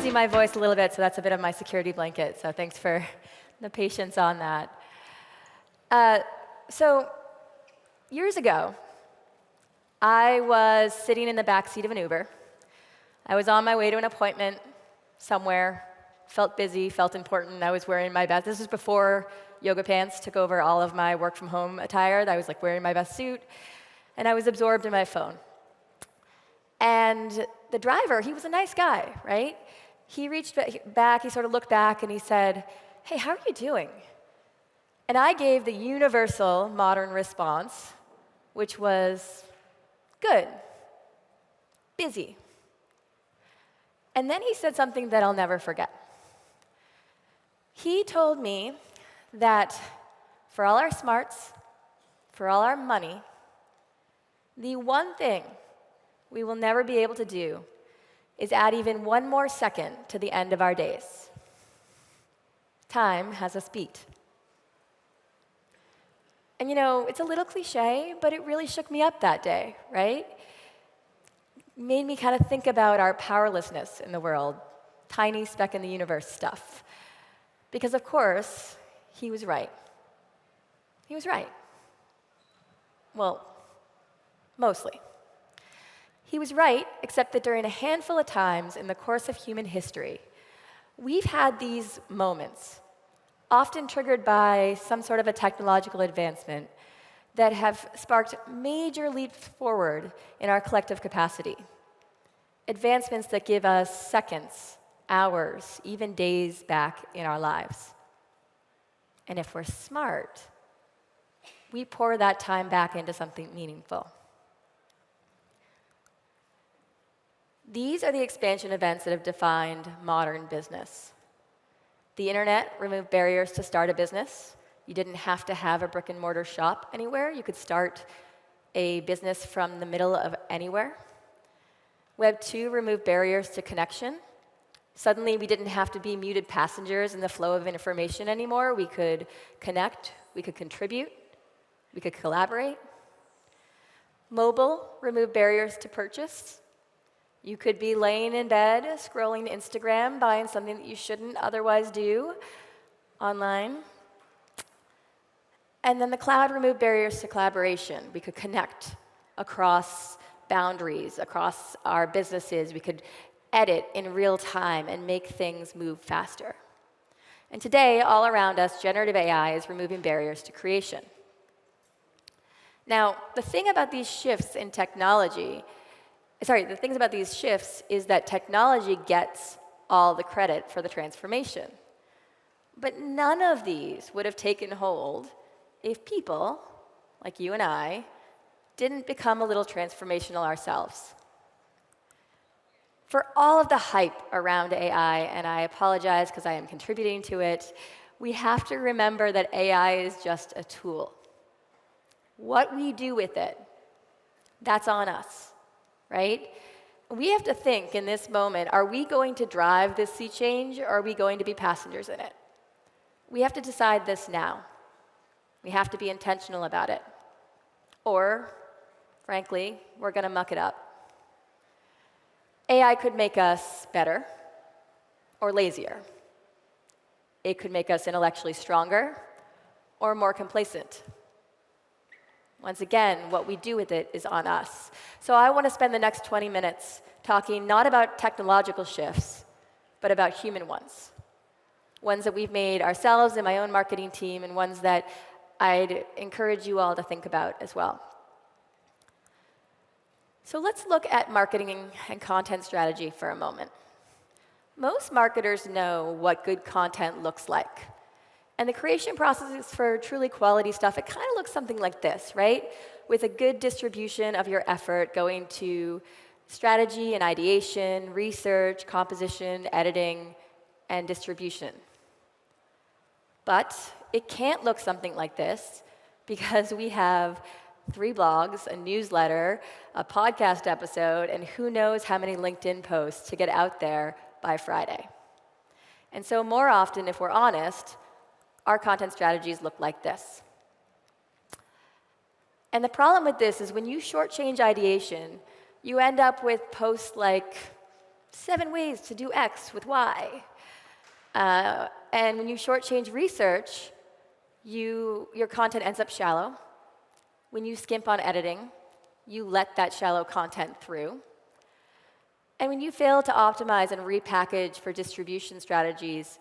losing my voice a little bit, so that's a bit of my security blanket. So thanks for the patience on that. So years ago, I was sitting in the back seat of an Uber. I was on my way to an appointment somewhere, felt busy, felt important. I was wearing my best. This was before yoga pants took over all of my work from home attire. I was like wearing my best suit, and I was absorbed in my phone. And the driver, he was a nice guy, right? He reached back, he sort of looked back, and he said, "Hey, how are you doing?" And I gave the universal modern response, which was, "Good, busy." And then he said something that I'll never forget. He told me that for all our smarts, for all our money, the one thing we will never be able to do is add even one more second to the end of our days. Time has us beat. And you know, it's a little cliche, but it really shook me up that day, right? Made me kind of think about our powerlessness in the world, tiny speck in the universe stuff. Because of course, he was right. He was right. Well, mostly. He was right, except that during a handful of times in the course of human history, we've had these moments, often triggered by some sort of a technological advancement, that have sparked major leaps forward in our collective capacity. Advancements that give us seconds, hours, even days back in our lives. And if we're smart, we pour that time back into something meaningful. These are the expansion events that have defined modern business. The internet removed barriers to start a business. You didn't have to have a brick and mortar shop anywhere. You could start a business from the middle of anywhere. Web 2 removed barriers to connection. Suddenly, we didn't have to be muted passengers in the flow of information anymore. We could connect, we could contribute, we could collaborate. Mobile removed barriers to purchase. You could be laying in bed, scrolling Instagram, buying something that you shouldn't otherwise do online. And then the cloud removed barriers to collaboration. We could connect across boundaries, across our businesses. We could edit in real time and make things move faster. And today, all around us, generative AI is removing barriers to creation. Now, the thing about these shifts in technology, the things about these shifts is that technology gets all the credit for the transformation. But none of these would have taken hold if people, like you and I, didn't become a little transformational ourselves. For all of the hype around AI, and I apologize because I am contributing to it, we have to remember that AI is just a tool. What we do with it, that's on us, right? We have to think in this moment, are we going to drive this sea change, or are we going to be passengers in it? We have to decide this now. We have to be intentional about it. Or, frankly, we're going to muck it up. AI could make us better or lazier. It could make us intellectually stronger or more complacent. Once again, what we do with it is on us. So I want to spend the next 20 minutes talking not about technological shifts, but about human ones. Ones that we've made ourselves in my own marketing team, and ones that I'd encourage you all to think about as well. So let's look at marketing and content strategy for a moment. Most marketers know what good content looks like. And the creation process for truly quality stuff, it kind of looks something like this, right? With a good distribution of your effort going to strategy and ideation, research, composition, editing, and distribution. But it can't look something like this because we have 3 blogs, a newsletter, a podcast episode, and who knows how many LinkedIn posts to get out there by Friday. And so more often, if we're honest, our content strategies look like this. And the problem with this is when you shortchange ideation, you end up with posts like, 7 ways to do X with Y. And when you shortchange research, your content ends up shallow. When you skimp on editing, you let that shallow content through. And when you fail to optimize and repackage for distribution strategies,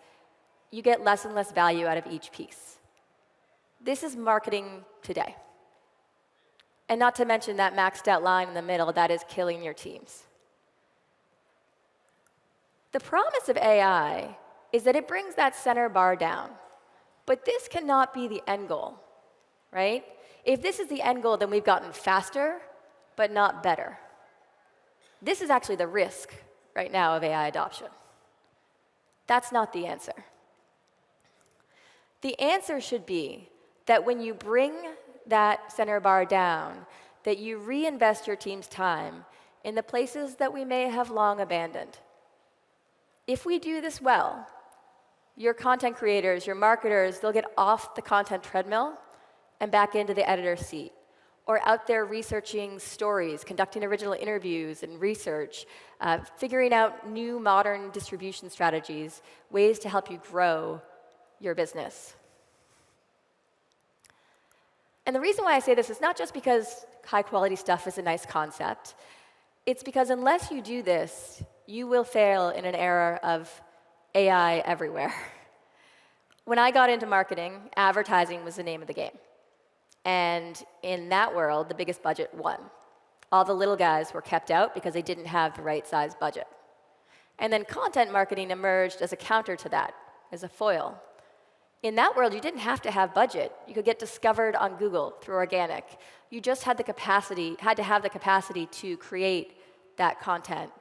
you get less and less value out of each piece. This is marketing today. And not to mention that maxed out line in the middle, that is killing your teams. The promise of AI is that it brings that center bar down. But this cannot be the end goal, right? If this is the end goal, then we've gotten faster, but not better. This is actually the risk right now of AI adoption. That's not the answer. The answer should be that when you bring that center bar down, that you reinvest your team's time in the places that we may have long abandoned. If we do this well, your content creators, your marketers, they'll get off the content treadmill and back into the editor's seat, or out there researching stories, conducting original interviews and research, figuring out new modern distribution strategies, ways to help you grow your business. And the reason why I say this is not just because high-quality stuff is a nice concept. It's because unless you do this, you will fail in an era of AI everywhere. When I got into marketing, advertising was the name of the game. And in that world, the biggest budget won. All the little guys were kept out because they didn't have the right size budget. And then content marketing emerged as a counter to that, as a foil. In that world, you didn't have to have budget. You could get discovered on Google through organic. You just had to have the capacity to create that content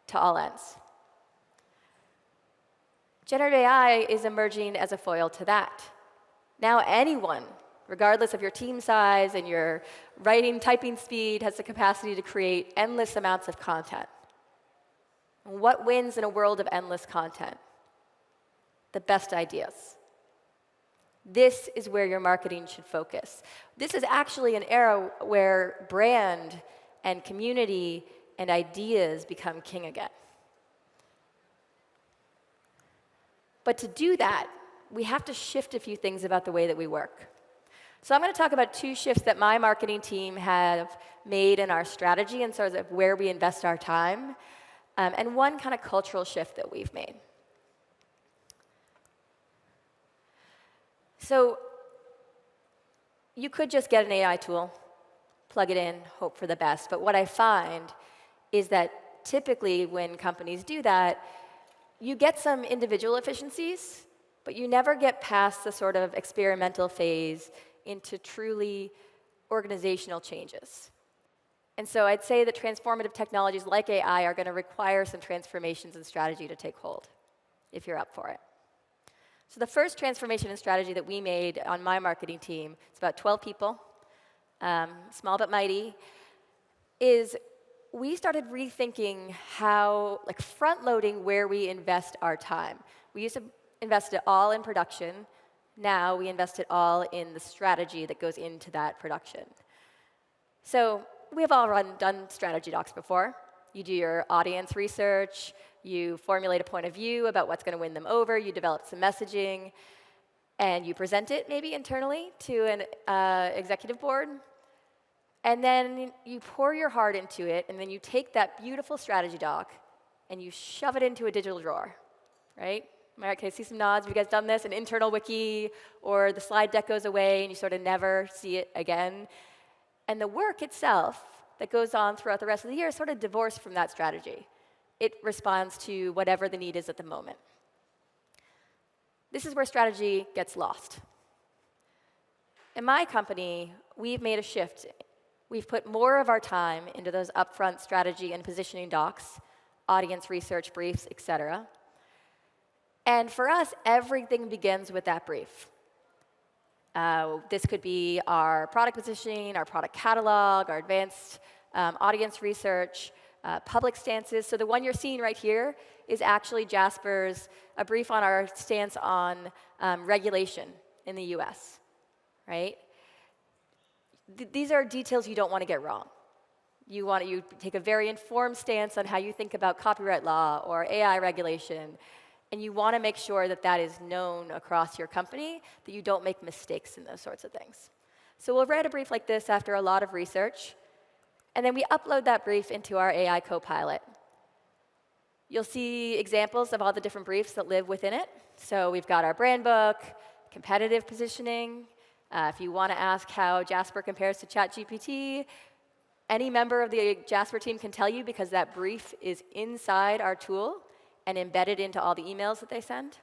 to all ends. Generative AI is emerging as a foil to that. Now anyone, regardless of your team size and your typing speed, has the capacity to create endless amounts of content. And what wins in a world of endless content? The best ideas. This is where your marketing should focus. This is actually an era where brand and community and ideas become king again. But to do that, we have to shift a few things about the way that we work. So I'm going to talk about 2 shifts that my marketing team have made in our strategy and sort of where we invest our time, and one kind of cultural shift that we've made. So you could just get an AI tool, plug it in, hope for the best. But what I find is that typically when companies do that, you get some individual efficiencies, but you never get past the sort of experimental phase into truly organizational changes. And so I'd say that transformative technologies like AI are going to require some transformations in strategy to take hold, if you're up for it. So the first transformation in strategy that we made on my marketing team, it's about 12 people, small but mighty, is we started rethinking how, front-loading where we invest our time. We used to invest it all in production. Now we invest it all in the strategy that goes into that production. So we have all done strategy docs before. You do your audience research. You formulate a point of view about what's going to win them over. You develop some messaging. And you present it maybe internally to an executive board. And then you pour your heart into it. And then you take that beautiful strategy doc and you shove it into a digital drawer, right? Am I right? Can I see some nods? Have you guys done this? An internal wiki, or the slide deck goes away and you sort of never see it again. And the work itself that goes on throughout the rest of the year is sort of divorced from that strategy. It responds to whatever the need is at the moment. This is where strategy gets lost. In my company, we've made a shift. We've put more of our time into those upfront strategy and positioning docs, audience research briefs, et cetera. And for us, everything begins with that brief. This could be our product positioning, our product catalog, our advanced audience research, public stances. So the one you're seeing right here is actually Jasper's, a brief on our stance on regulation in the US, right? These are details you don't want to get wrong. You take a very informed stance on how you think about copyright law or AI regulation, and you want to make sure that that is known across your company, that you don't make mistakes in those sorts of things. So we'll write a brief like this after a lot of research, and then we upload that brief into our AI Copilot. You'll see examples of all the different briefs that live within it. So we've got our brand book, competitive positioning. If you want to ask how Jasper compares to ChatGPT, any member of the Jasper team can tell you because that brief is inside our tool and embedded into all the emails that they send.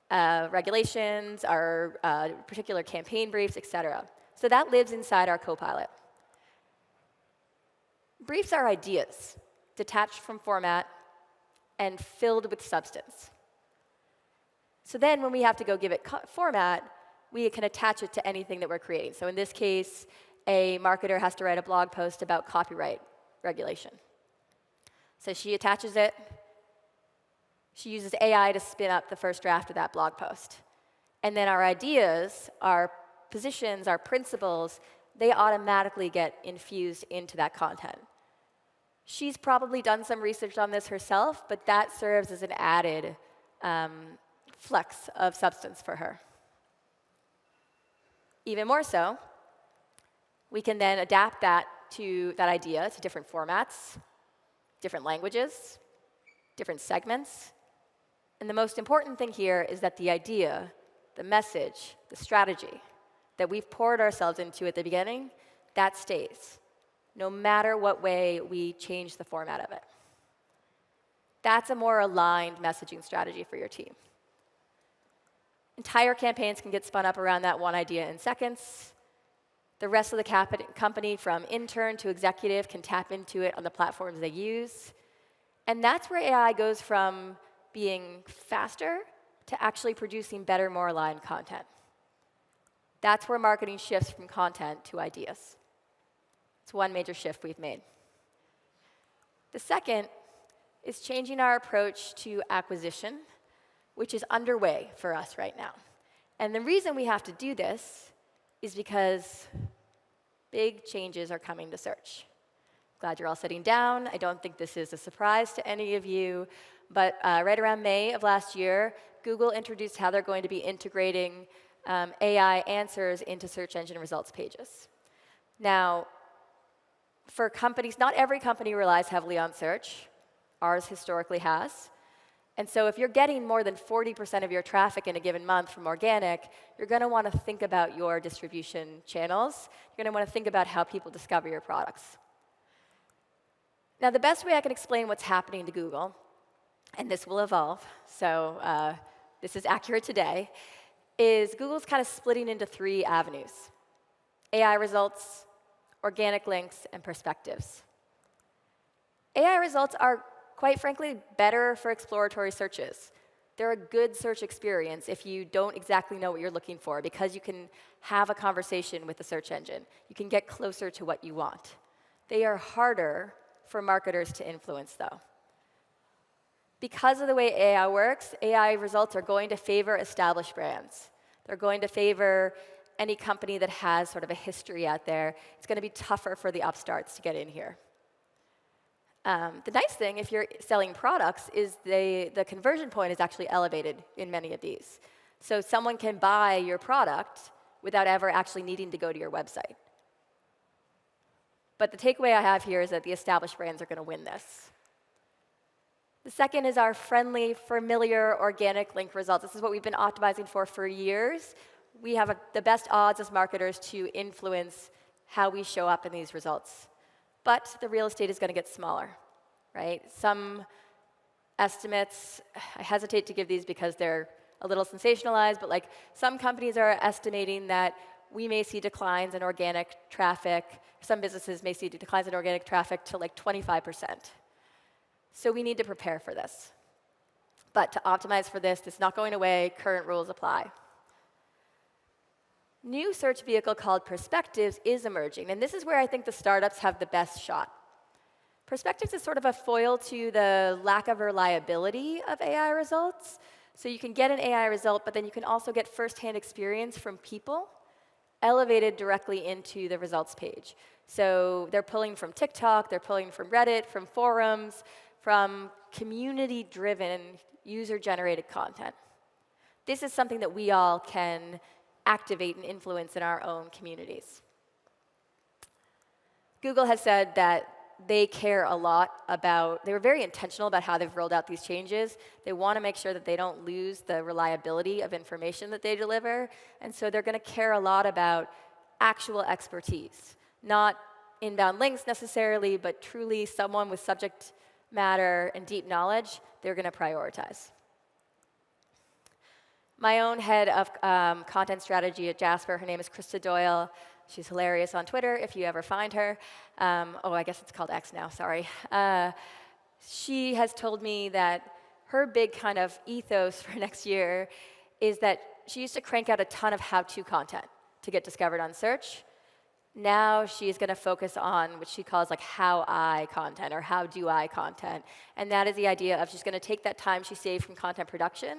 Regulations, our particular campaign briefs, et cetera. So that lives inside our Copilot. Briefs are ideas, detached from format and filled with substance. So then when we have to go give it format, we can attach it to anything that we're creating. So in this case, a marketer has to write a blog post about copyright regulation. So she attaches it. She uses AI to spin up the first draft of that blog post. And then our ideas, our positions, our principles, they automatically get infused into that content. She's probably done some research on this herself, but that serves as an added flex of substance for her. Even more so, we can then adapt that idea to different formats, different languages, different segments. And the most important thing here is that the idea, the message, the strategy that we've poured ourselves into at the beginning, that stays, no matter what way we change the format of it. That's a more aligned messaging strategy for your team. Entire campaigns can get spun up around that one idea in seconds. The rest of the company, from intern to executive, can tap into it on the platforms they use. And that's where AI goes from being faster to actually producing better, more aligned content. That's where marketing shifts from content to ideas. It's one major shift we've made. The second is changing our approach to acquisition, which is underway for us right now. And the reason we have to do this is because big changes are coming to search. Glad you're all sitting down. I don't think this is a surprise to any of you, but right around May of last year, Google introduced how they're going to be integrating AI answers into search engine results pages. Now, for companies, not every company relies heavily on search. Ours historically has. And so if you're getting more than 40% of your traffic in a given month from organic, you're going to want to think about your distribution channels. You're going to want to think about how people discover your products. Now, the best way I can explain what's happening to Google, and this will evolve, so this is accurate today, is Google's kind of splitting into 3 avenues: AI results, organic links, and perspectives. AI results are, quite frankly, better for exploratory searches. They're a good search experience if you don't exactly know what you're looking for, because you can have a conversation with the search engine. You can get closer to what you want. They are harder for marketers to influence, though. Because of the way AI works, AI results are going to favor established brands. They're going to favor any company that has sort of a history out there. It's going to be tougher for the upstarts to get in here. The nice thing, if you're selling products, is the conversion point is actually elevated in many of these. So someone can buy your product without ever actually needing to go to your website. But the takeaway I have here is that the established brands are going to win this. The second is our friendly, familiar, organic link results. This is what we've been optimizing for years. We have the best odds as marketers to influence how we show up in these results. But the real estate is going to get smaller, right? Some estimates, I hesitate to give these because they're a little sensationalized, but like some companies are estimating that we may see declines in organic traffic. Some businesses may see declines in organic traffic to like 25%. So we need to prepare for this. But to optimize for this, it's not going away. Current rules apply. New search vehicle called Perspectives is emerging, and this is where I think the startups have the best shot. Perspectives is sort of a foil to the lack of reliability of AI results. So you can get an AI result, but then you can also get firsthand experience from people elevated directly into the results page. So they're pulling from TikTok, they're pulling from Reddit, from forums, from community-driven, user-generated content. This is something that we all can activate and influence in our own communities. Google has said that they care a lot about, they were very intentional about how they've rolled out these changes. They want to make sure that they don't lose the reliability of information that they deliver, and so they're going to care a lot about actual expertise. Not inbound links necessarily, but truly someone with subject matter and deep knowledge, they're going to prioritize. My own head of content strategy at Jasper, her name is Krista Doyle. She's hilarious on Twitter if you ever find her. Oh, I guess it's called X now, sorry. She has told me that her big kind of ethos for next year is that she used to crank out a ton of how-to content to get discovered on search. Now she's going to focus on what she calls like how I content or how do I content. And that is the idea of she's going to take that time she saved from content production.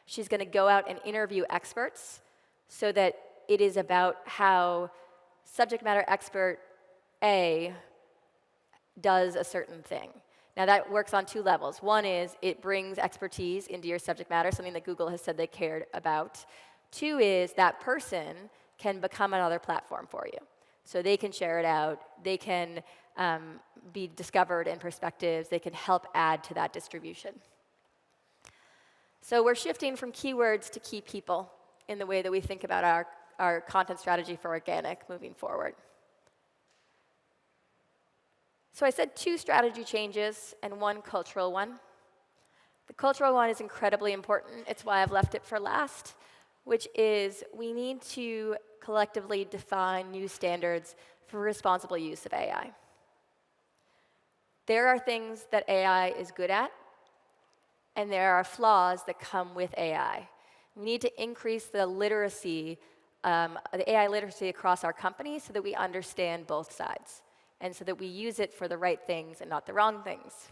She's going to go out and interview experts so that it is about how subject matter expert A does a certain thing. Now that works on two levels. One is it brings expertise into your subject matter, something that Google has said they cared about. Two is that person can become another platform for you. So they can share it out, they can be discovered in perspectives, they can help add to that distribution. So we're shifting from keywords to key people in the way that we think about our content strategy for organic moving forward. So I said 2 strategy changes and 1 cultural one. The cultural one is incredibly important. It's why I've left it for last, which is we need to collectively define new standards for responsible use of AI. There are things that AI is good at, and there are flaws that come with AI. We need to increase the literacy, the AI literacy across our company so that we understand both sides, and so that we use it for the right things and not the wrong things.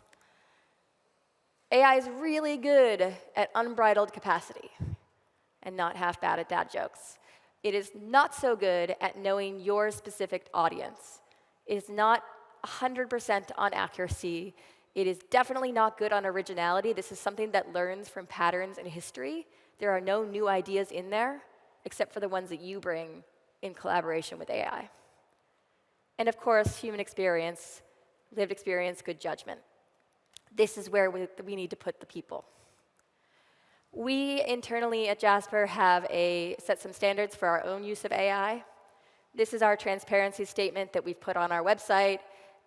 AI is really good at unbridled capacity and not half bad at dad jokes. It is not so good at knowing your specific audience. It is not 100% on accuracy. It is definitely not good on originality. This is something that learns from patterns in history. There are no new ideas in there, except for the ones that you bring in collaboration with AI. And of course, human experience, lived experience, good judgment. This is where we need to put the people. We internally at Jasper have set some standards for our own use of AI. This is our transparency statement that we've put on our website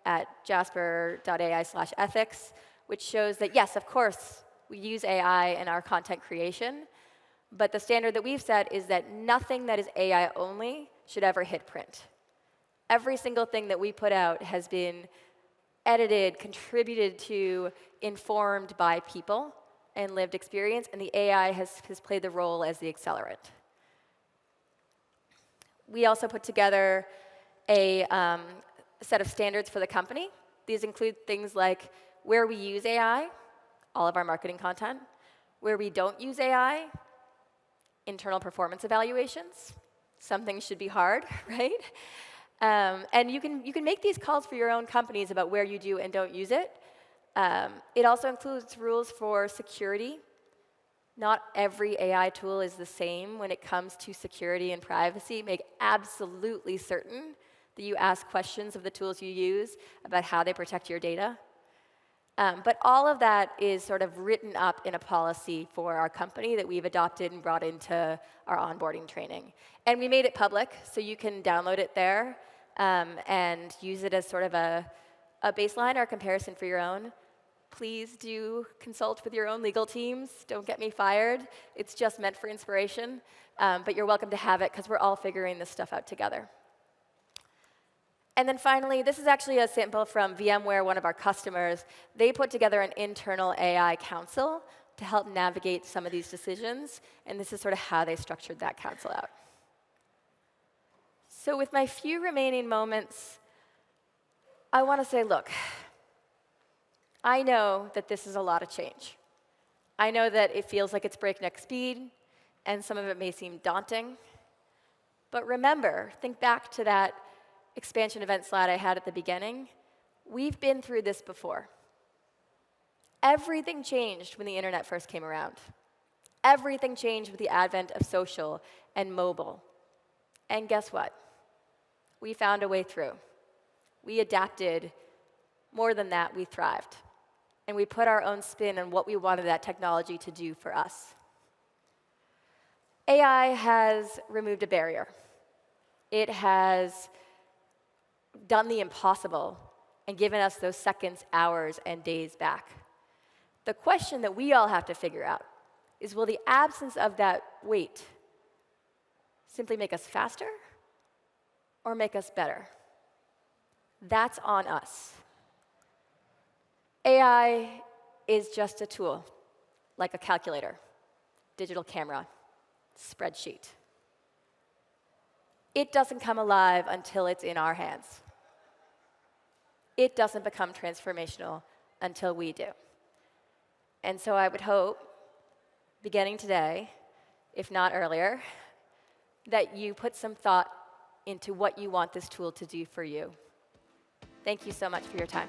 at jasper.ai/ethics, which shows that, yes, of course, we use AI in our content creation, but the standard that we've set is that nothing that is AI only should ever hit print. Every single thing that we put out has been edited, contributed to, informed by people and lived experience, and the AI has played the role as the accelerant. We also put together a set of standards for the company. These include things like where we use AI, all of our marketing content, where we don't use AI, internal performance evaluations. Some things should be hard, right? And you can make these calls for your own companies about where you do and don't use it. It also includes rules for security. Not every AI tool is the same when it comes to security and privacy. Make absolutely certain that you ask questions of the tools you use about how they protect your data. But all of that is sort of written up in a policy for our company that we've adopted and brought into our onboarding training. And we made it public, so you can download it there and use it as sort of a baseline or a comparison for your own. Please do consult with your own legal teams. Don't get me fired. It's just meant for inspiration. But you're welcome to have it, because we're all figuring this stuff out together. And then finally, this is actually a sample from VMware, one of our customers. They put together an internal AI council to help navigate some of these decisions. And this is sort of how they structured that council out. So with my few remaining moments, I want to say, look, I know that this is a lot of change. I know that it feels like it's breakneck speed, and some of it may seem daunting. But remember, think back to that expansion event slide I had at the beginning. We've been through this before. Everything changed when the internet first came around. Everything changed with the advent of social and mobile. And guess what? We found a way through. We adapted. More than that, we thrived. And we put our own spin on what we wanted that technology to do for us. AI has removed a barrier. It has done the impossible and given us those seconds, hours, and days back. The question that we all have to figure out is, will the absence of that wait simply make us faster or make us better? That's on us. AI is just a tool, like a calculator, digital camera, spreadsheet. It doesn't come alive until it's in our hands. It doesn't become transformational until we do. And so I would hope, beginning today, if not earlier, that you put some thought into what you want this tool to do for you. Thank you so much for your time.